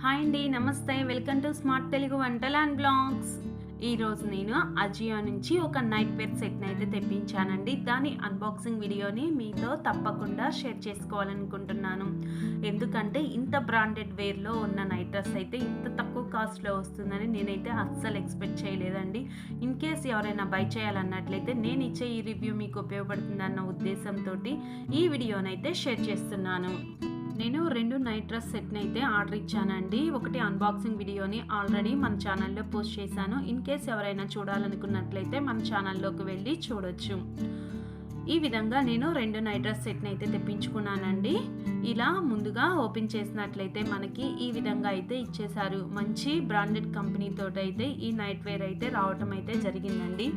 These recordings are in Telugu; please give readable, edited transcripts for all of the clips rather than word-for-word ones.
హాయ్ అండి, నమస్తే. వెల్కమ్ టు స్మార్ట్ తెలుగు వంటలు అండ్ బ్లాగ్స్. ఈరోజు నేను అజియో నుంచి ఒక నైట్ వేర్ సెట్ని అయితే తెప్పించానండి. దాని అన్బాక్సింగ్ వీడియోని మీతో తప్పకుండా షేర్ చేసుకోవాలనుకుంటున్నాను. ఎందుకంటే ఇంత బ్రాండెడ్ వేర్లో ఉన్న నైట్ డ్రెస్ అయితే ఇంత తక్కువ కాస్ట్లో వస్తుందని నేనైతే అస్సలు ఎక్స్పెక్ట్ చేయలేదండి. ఇన్ కేస్ ఎవరైనా బై చేయాలన్నట్లయితే నేను ఇచ్చే ఈ రివ్యూ మీకు ఉపయోగపడుతుందన్న ఉద్దేశంతో ఈ వీడియోనైతే షేర్ చేస్తున్నాను. నేను 2 నైట్ డ్రెస్ సెట్ని అయితే ఆర్డర్ ఇచ్చానండి. ఒకటి అన్బాక్సింగ్ వీడియోని ఆల్రెడీ మన ఛానల్లో పోస్ట్ చేశాను. ఇన్ కేస్ ఎవరైనా చూడాలనుకున్నట్లయితే మన ఛానల్లోకి వెళ్ళి చూడొచ్చు. ఈ విధంగా నేను 2 నైట్ డ్రెస్ సెట్ని అయితే తెప్పించుకున్నానండి. ఇలా ముందుగా ఓపెన్ చేసినట్లయితే మనకి ఈ విధంగా అయితే ఇచ్చేశారు. మంచి బ్రాండెడ్ కంపెనీతో అయితే ఈ నైట్ వేర్ అయితే రావటం అయితే జరిగిందండి.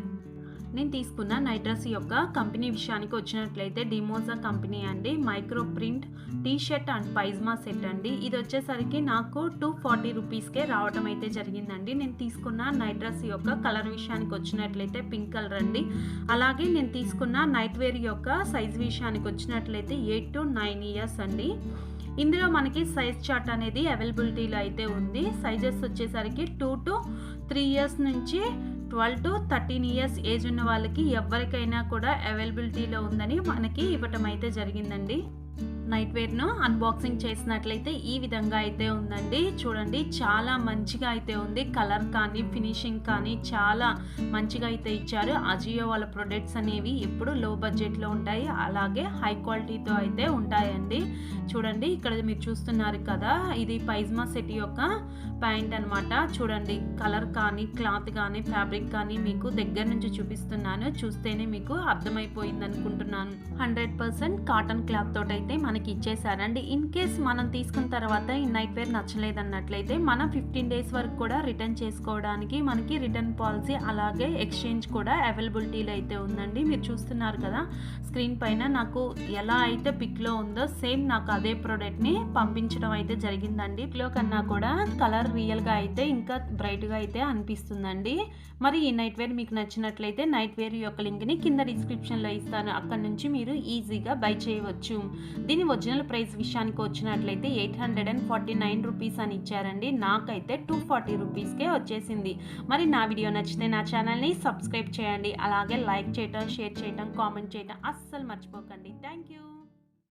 నేను తీసుకున్న నైట్ డ్రెస్ యొక్క కంపెనీ విషయానికి వచ్చినట్లయితే డిమోజా కంపెనీ అండి. Micro print T shirt and pyjama set అండి. ఇది వచ్చేసరికి నాకు 240 రూపీస్కే రావడం అయితే జరిగిందండి. నేను తీసుకున్న నైట్ డ్రెస్ యొక్క కలర్ విషయానికి వచ్చినట్లయితే పింక్ కలర్ అండి. అలాగే నేను తీసుకున్న నైట్ వేర్ యొక్క సైజ్ విషయానికి వచ్చినట్లయితే 8 to 9 ఇయర్స్ అండి. ఇందులో మనకి సైజ్ చార్ట్ అనేది అవైలబిలిటీలో అయితే ఉంది. సైజెస్ వచ్చేసరికి 2 to 3 ఇయర్స్ నుంచి 12 to 13 ఇయర్స్ ఏజ్ ఉన్న వాళ్ళకి ఎవరికైనా కూడా అవైలబిలిటీలో ఉందని మనకి ఇవ్వటం అయితే జరిగిందండి. నైట్ వేర్ను అన్బాక్సింగ్ చేసినట్లయితే ఈ విధంగా అయితే ఉందండి. చూడండి, చాలా మంచిగా అయితే ఉంది. కలర్ కానీ ఫినిషింగ్ కానీ చాలా మంచిగా అయితే ఇచ్చారు. అజియో వాళ్ళ ప్రొడక్ట్స్ అనేవి ఎప్పుడు లో బడ్జెట్లో ఉంటాయి, అలాగే హై క్వాలిటీతో అయితే ఉంటాయండి. చూడండి, ఇక్కడ మీరు చూస్తున్నారు కదా, ఇది పైజ్మా సెట్ యొక్క ప్యాంట్ అనమాట. చూడండి, కలర్ కానీ క్లాత్ కానీ ఫ్యాబ్రిక్ కానీ మీకు దగ్గర నుంచి చూపిస్తున్నాను. చూస్తేనే మీకు అర్థమైపోయింది అనుకుంటున్నాను. 100% కాటన్ క్లాత్ తోటి అయితే మనకి ఇచ్చేసారండి. ఇన్ కేస్ మనం తీసుకున్న తర్వాత ఈ నైట్ వేర్ నచ్చలేదన్నట్లయితే మనం 15 డేస్ వరకు కూడా రిటర్న్ చేసుకోవడానికి మనకి రిటర్న్ పాలసీ అలాగే ఎక్స్చేంజ్ కూడా అవైలబిలిటీలో అయితే ఉందండి. మీరు చూస్తున్నారు కదా స్క్రీన్ పైన, నాకు ఎలా అయితే పిక్లో ఉందో సేమ్ నాకు అదే ప్రోడక్ట్ని పంపించడం అయితే జరిగిందండి. పిక్లో కన్నా కూడా కలర్ రియల్గా అయితే ఇంకా బ్రైట్గా అయితే అనిపిస్తుందండి. మరి ఈ నైట్ వేర్ మీకు నచ్చినట్లయితే నైట్ వేర్ యొక్క లింక్ని కింద డిస్క్రిప్షన్లో ఇస్తాను. అక్కడ నుంచి మీరు ఈజీగా బై చేయవచ్చు. దీని ఒరిజినల్ ప్రైస్ విషయానికి వచ్చినట్లయితే 849 రూపీస్ అని ఇచ్చారండి. నాకైతే 240 రూపీస్కే వచ్చేసింది. మరి నా వీడియో నచ్చితే నా ఛానల్ని సబ్స్క్రైబ్ చేయండి. అలాగే లైక్ చేయటం, షేర్ చేయటం, కామెంట్ చేయటం అస్సలు మర్చిపోకండి. Thank you.